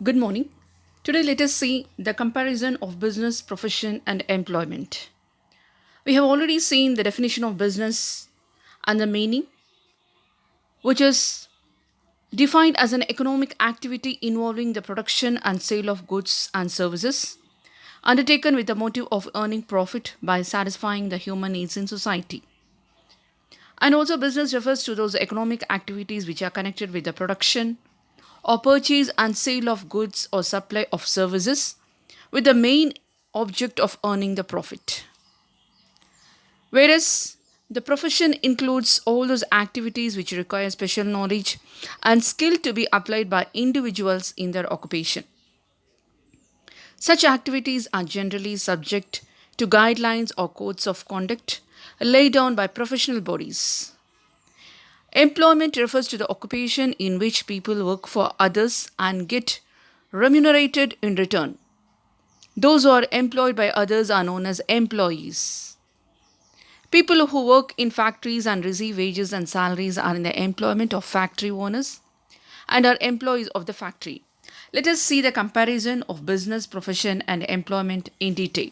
Good morning. Today, let us see the comparison of business, profession, and employment. We have already seen the definition of business and the meaning, which is defined as an economic activity involving the production and sale of goods and services, undertaken with the motive of earning profit by satisfying the human needs in society. And also, business refers to those economic activities which are connected with the production or purchase and sale of goods or supply of services with the main object of earning the profit. Whereas the profession includes all those activities which require special knowledge and skill to be applied by individuals in their occupation. Such activities are generally subject to guidelines or codes of conduct laid down by professional bodies. Employment refers to the occupation in which people work for others and get remunerated in return. Those who are employed by others are known as employees. People who work in factories and receive wages and salaries are in the employment of factory owners and are employees of the factory. Let us see the comparison of business, profession, and employment in detail.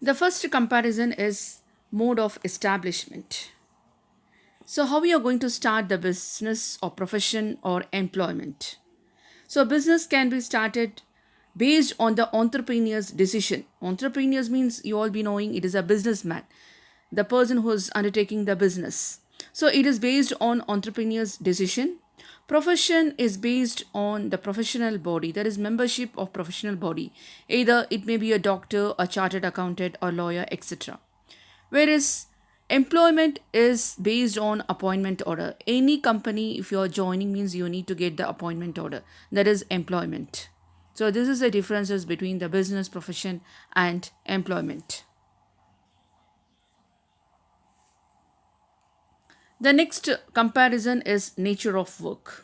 The first comparison is mode of establishment. So, how we are going to start the business or profession or employment? So, a business can be started based on the entrepreneur's decision. Entrepreneurs means you all be knowing it is a businessman, the person who is undertaking the business. So, it is based on entrepreneur's decision. Profession is based on the professional body, that is membership of professional body. Either it may be a doctor, a chartered accountant, or lawyer, etc. Whereas employment is based on appointment order. Any company, if you are joining, means you need to get the appointment order. That is employment. So this is the differences between the business, profession, and employment. The next comparison is nature of work.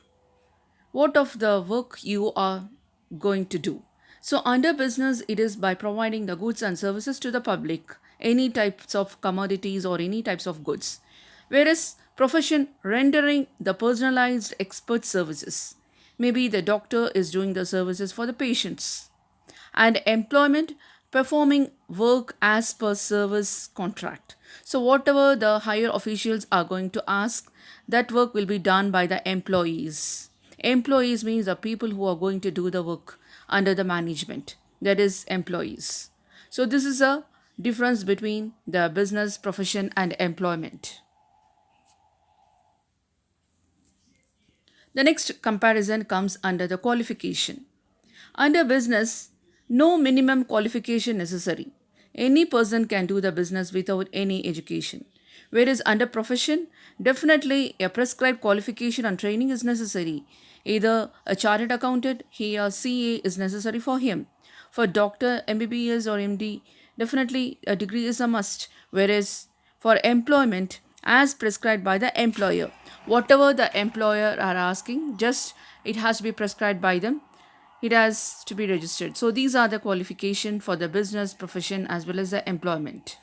What of the work you are going to do? So under business, it is by providing the goods and services to the public, any types of commodities or any types of goods. Whereas profession, rendering the personalized expert services. Maybe the doctor is doing the services for the patients. And employment, performing work as per service contract. So whatever the higher officials are going to ask, that work will be done by the employees. Employees means the people who are going to do the work under the management, that is employees. So this is a difference between the business, profession, and employment. The next comparison comes under the qualification. Under business, no minimum qualification necessary. Any person can do the business without any education. Whereas under profession, definitely a prescribed qualification and training is necessary. Either a chartered accountant, he or CA is necessary for him. For doctor, MBBS or MD, definitely a degree is a must. Whereas for employment, as prescribed by the employer, whatever the employer are asking, just it has to be prescribed by them, it has to be registered. So these are the qualification for the business, profession, as well as the employment.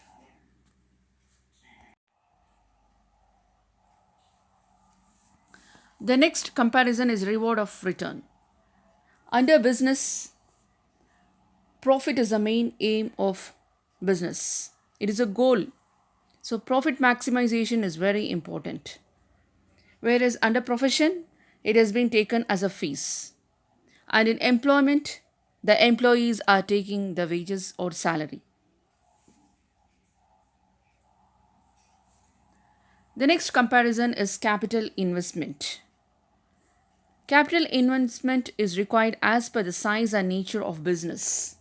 The next comparison is reward of return. Under business, profit is the main aim of business. It is a goal. So profit maximization is very important. Whereas under profession, it has been taken as a fees. And in employment, the employees are taking the wages or salary. The next comparison is capital investment. Capital investment is required as per the size and nature of business.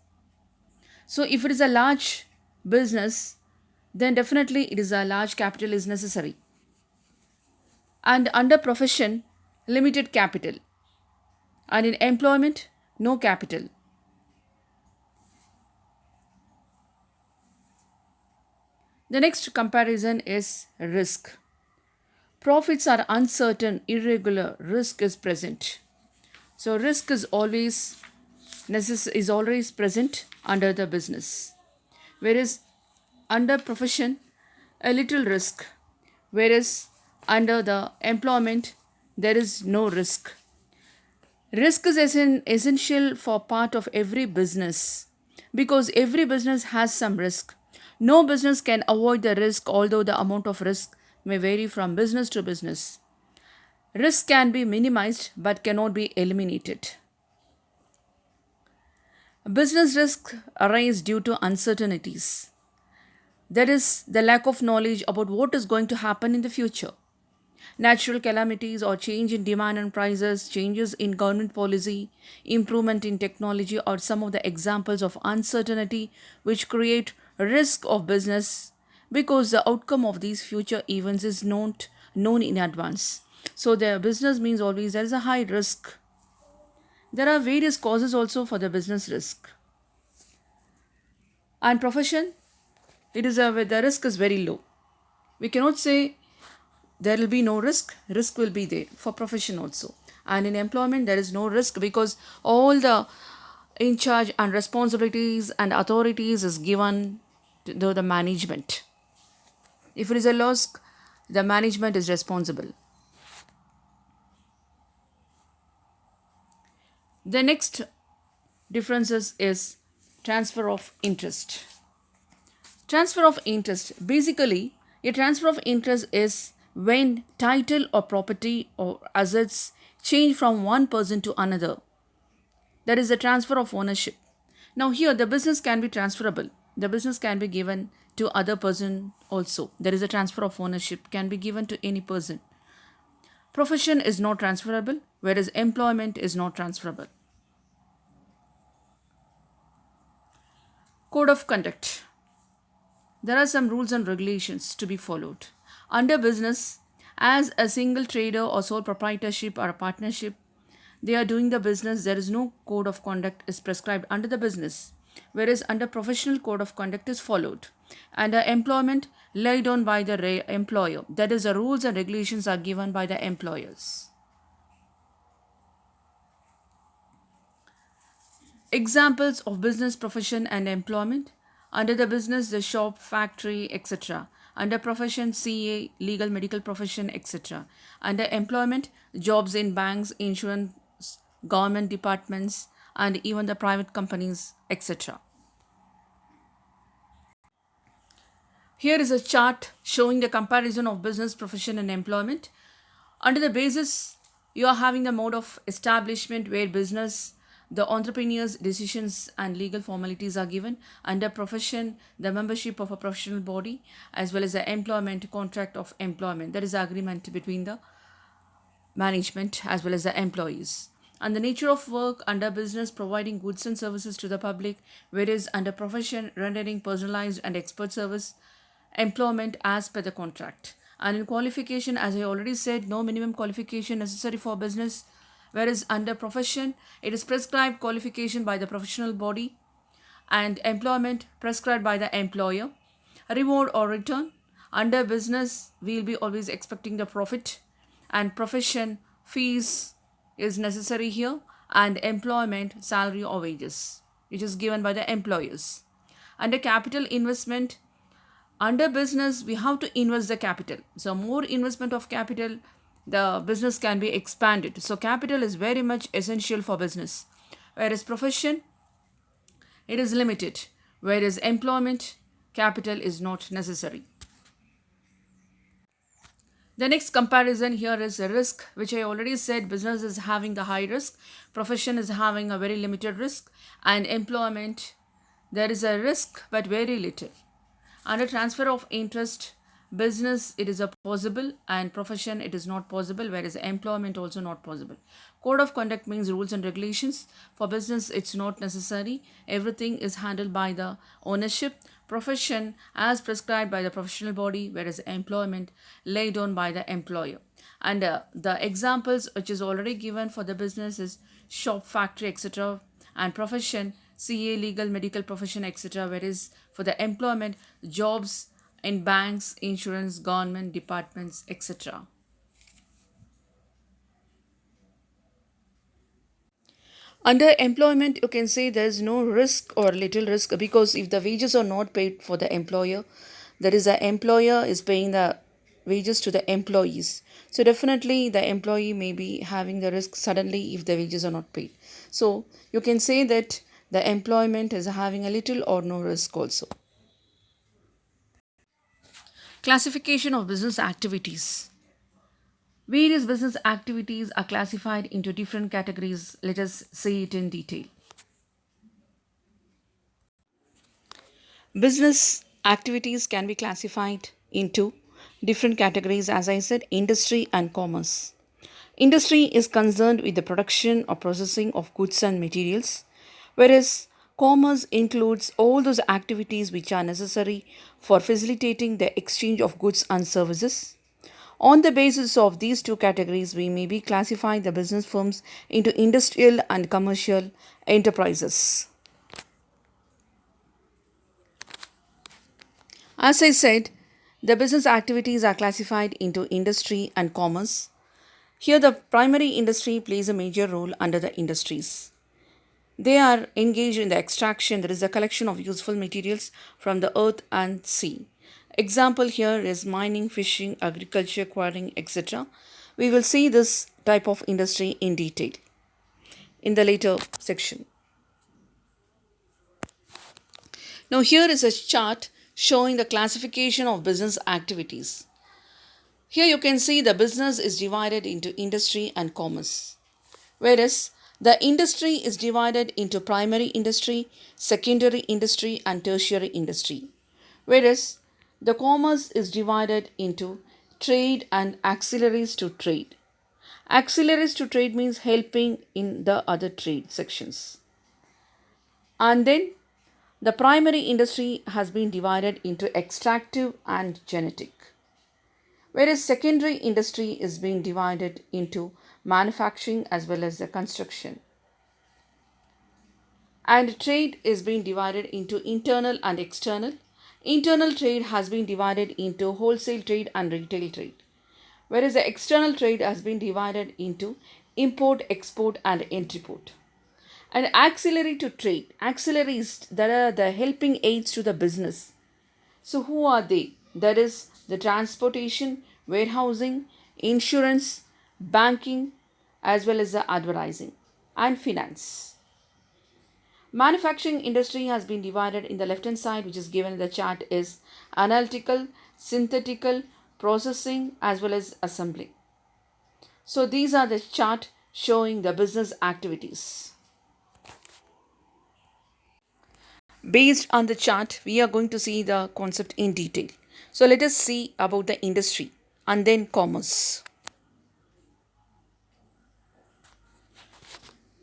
So if it is a large business, then definitely it is a large capital is necessary. And under profession, limited capital. And in employment, no capital. The next comparison is risk. Profits are uncertain, irregular, risk is present. So risk is always present under the business. Whereas under profession, a little risk. Whereas Under the employment, there is no risk. Risk is essential for part of every business because every business has some risk. No business can avoid the risk, although the amount of risk may vary from business to business. Risk can be minimized but cannot be eliminated. Business risks arise due to uncertainties. That is, the lack of knowledge about what is going to happen in the future. Natural calamities or change in demand and prices, changes in government policy, improvement in technology are some of the examples of uncertainty which create risk of business because the outcome of these future events is not known in advance. So the business means always there is a high risk. There are various causes also for the business risk. And profession, it is the risk is very low. We cannot say there will be no risk will be there for profession also. And in employment there is no risk because all the in charge and responsibilities and authorities is given to the management. If it is a loss, the management is responsible. The next differences is transfer of interest. Transfer of interest, basically a transfer of interest is when title or property or assets change from one person to another. There is a transfer of ownership. Now here the business can be transferable. The business can be given to other person also. There is a transfer of ownership can be given to any person. Profession is not transferable, whereas employment is not transferable. Code of conduct. There are some rules and regulations to be followed. Under business, as a single trader or sole proprietorship or a partnership, they are doing the business, there is no code of conduct is prescribed under the business, whereas under professional code of conduct is followed. Under employment, laid down by the employer, that is, the rules and regulations are given by the employers. Examples of business, profession, and employment. Under the business, the shop, factory, etc. Under profession, CA, legal, medical profession, etc. Under employment, jobs in banks, insurance, government departments, and even the private companies, etc. Here is a chart showing the comparison of business, profession, and employment. Under the basis, you are having the mode of establishment where business, the entrepreneur's decisions and legal formalities are given. Under profession, the membership of a professional body as well as the employment contract of employment. That is the agreement between the management as well as the employees. And the nature of work under business providing goods and services to the public, whereas under profession rendering personalized and expert service, employment as per the contract. And in qualification, as I already said, no minimum qualification necessary for business, whereas under profession, it is prescribed qualification by the professional body and employment prescribed by the employer. Reward or return. Under business, we will be always expecting the profit and profession fees is necessary here and employment salary or wages which is given by the employers. Under capital investment, under business we have to invest the capital, so more investment of capital the business can be expanded, so capital is very much essential for business, whereas profession it is limited, whereas employment capital is not necessary. The next comparison here is a risk, which I already said business is having the high risk, profession is having a very limited risk, and employment there is a risk but very little. Under transfer of interest, business it is a possible and profession it is not possible, whereas employment also not possible. Code of conduct means rules and regulations. For business it's not necessary. Everything is handled by the ownership. Profession as prescribed by the professional body, whereas employment laid on by the employer. And the examples which is already given for the business is shop, factory, etc. And profession CA, legal, medical profession, etc. Whereas for the employment, jobs in banks, insurance, government departments, etc. Under employment, you can say there is no risk or little risk because if the wages are not paid for the employer, that is the employer is paying the wages to the employees. So definitely the employee may be having the risk suddenly if the wages are not paid. So you can say that the employment is having a little or no risk also. Classification of business activities. Various business activities are classified into different categories. Let us see it in detail. Business activities can be classified into different categories, as I said, industry and commerce. Industry is concerned with the production or processing of goods and materials, whereas commerce includes all those activities which are necessary for facilitating the exchange of goods and services. On the basis of these two categories, we may be classifying the business firms into industrial and commercial enterprises. As I said, the business activities are classified into industry and commerce. Here, the primary industry plays a major role under the industries. They are engaged in the extraction, that is, the collection of useful materials from the earth and sea. Example here is mining, fishing, agriculture, quarrying, etc. We will see this type of industry in detail in the later section. Now, here is a chart showing the classification of business activities. Here you can see the business is divided into industry and commerce, whereas the industry is divided into primary industry, secondary industry, and tertiary industry, whereas the commerce is divided into trade and auxiliaries to trade. Auxiliaries to trade means helping in the other trade sections. And then the primary industry has been divided into extractive and genetic, whereas secondary industry is being divided into manufacturing as well as the construction, and trade is being divided into internal and external. Internal trade has been divided into wholesale trade and retail trade, whereas the external trade has been divided into import, export, and entreport. And auxiliary to trade, auxiliaries that are the helping aids to the business. So, who are they? That is the transportation, warehousing, insurance, banking, as well as the advertising and finance. Manufacturing industry has been divided in the left hand side, which is given in the chart, is analytical, synthetical, processing, as well as assembly. So, these are the chart showing the business activities. Based on the chart, we are going to see the concept in detail. So let us see about the industry and then commerce.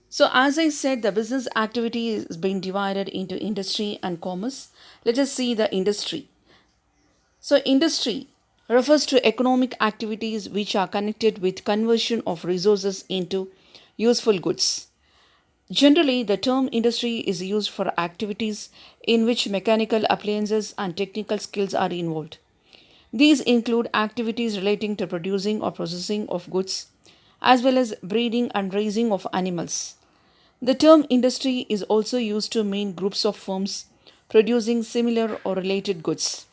So as I said, the business activity is being divided into industry and commerce. Let us see the industry. So industry refers to economic activities which are connected with conversion of resources into useful goods. Generally, the term industry is used for activities in which mechanical appliances and technical skills are involved. These include activities relating to producing or processing of goods, as well as breeding and raising of animals. The term industry is also used to mean groups of firms producing similar or related goods.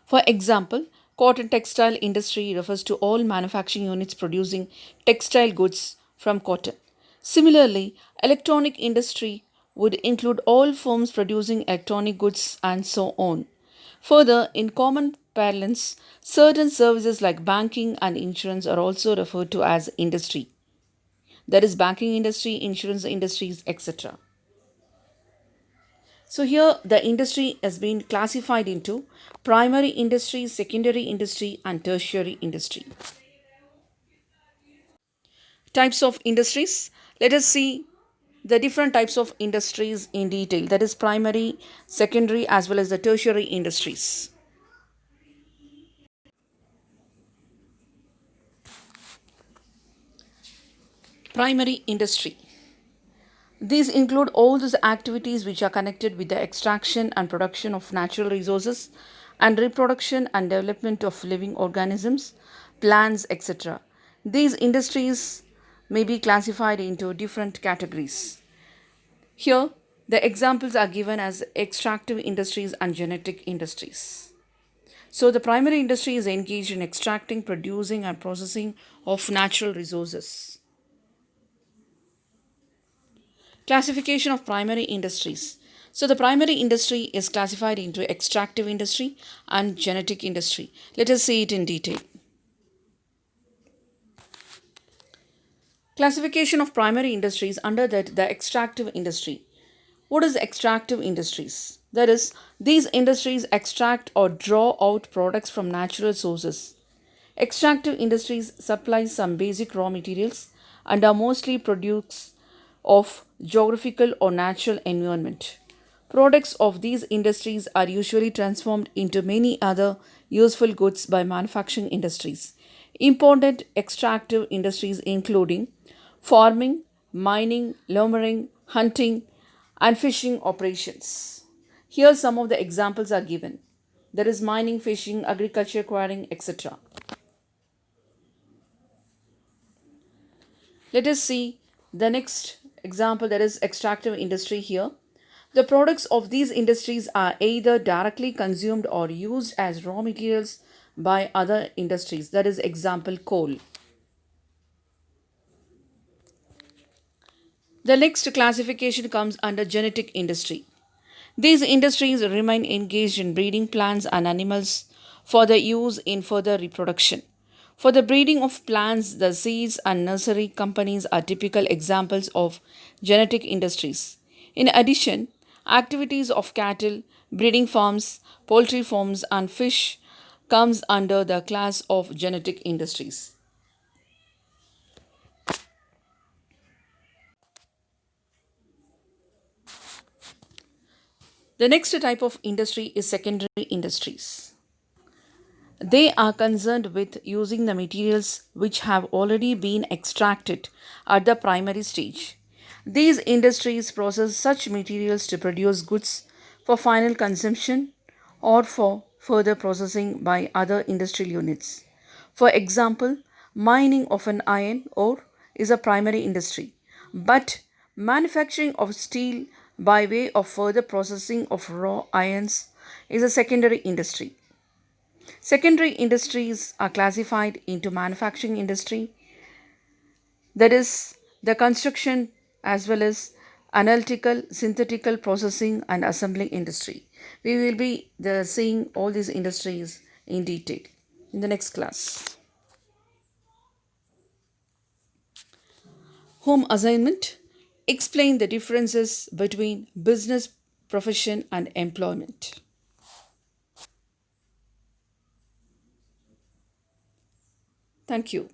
For example, cotton textile industry refers to all manufacturing units producing textile goods from cotton. Similarly, electronic industry would include all firms producing electronic goods and so on. Further, in common parlance, certain services like banking and insurance are also referred to as industry. That is banking industry, insurance industries, etc. So here the industry has been classified into primary industry, secondary industry, and tertiary industry. Types of industries. Let us see the different types of industries in detail. That is primary, secondary, as well as the tertiary industries. Primary industry. These include all those activities which are connected with the extraction and production of natural resources and reproduction and development of living organisms, plants, etc. These industries may be classified into different categories. Here, the examples are given as extractive industries and genetic industries. So the primary industry is engaged in extracting, producing, and processing of natural resources. Classification of primary industries. So the primary industry is classified into extractive industry and genetic industry. Let us see it in detail. Classification of primary industries under that the extractive industry. What is extractive industries? That is, these industries extract or draw out products from natural sources. Extractive industries supply some basic raw materials and are mostly products of geographical or natural environment. Products of these industries are usually transformed into many other useful goods by manufacturing industries. Important extractive industries including farming, mining, lumbering, hunting, and fishing operations. Here some of the examples are given. There is mining, fishing, agriculture, quarrying, etc. Let us see the next example, that is extractive industry here. The products of these industries are either directly consumed or used as raw materials by other industries. That is example coal. The next classification comes under genetic industry. These industries remain engaged in breeding plants and animals for their use in further reproduction. For the breeding of plants, the seeds and nursery companies are typical examples of genetic industries. In addition, activities of cattle, breeding farms, poultry farms, and fish comes under the class of genetic industries. The next type of industry is secondary industries. They are concerned with using the materials which have already been extracted at the primary stage. These industries process such materials to produce goods for final consumption or for further processing by other industrial units. For example, mining of an iron ore is a primary industry, but manufacturing of steel by way of further processing of raw irons is a secondary industry. Secondary industries are classified into manufacturing industry, that is, the construction as well as analytical, synthetical processing and assembling industry. We will be seeing all these industries in detail in the next class. Home assignment. Explain the differences between business, profession, and employment. Thank you.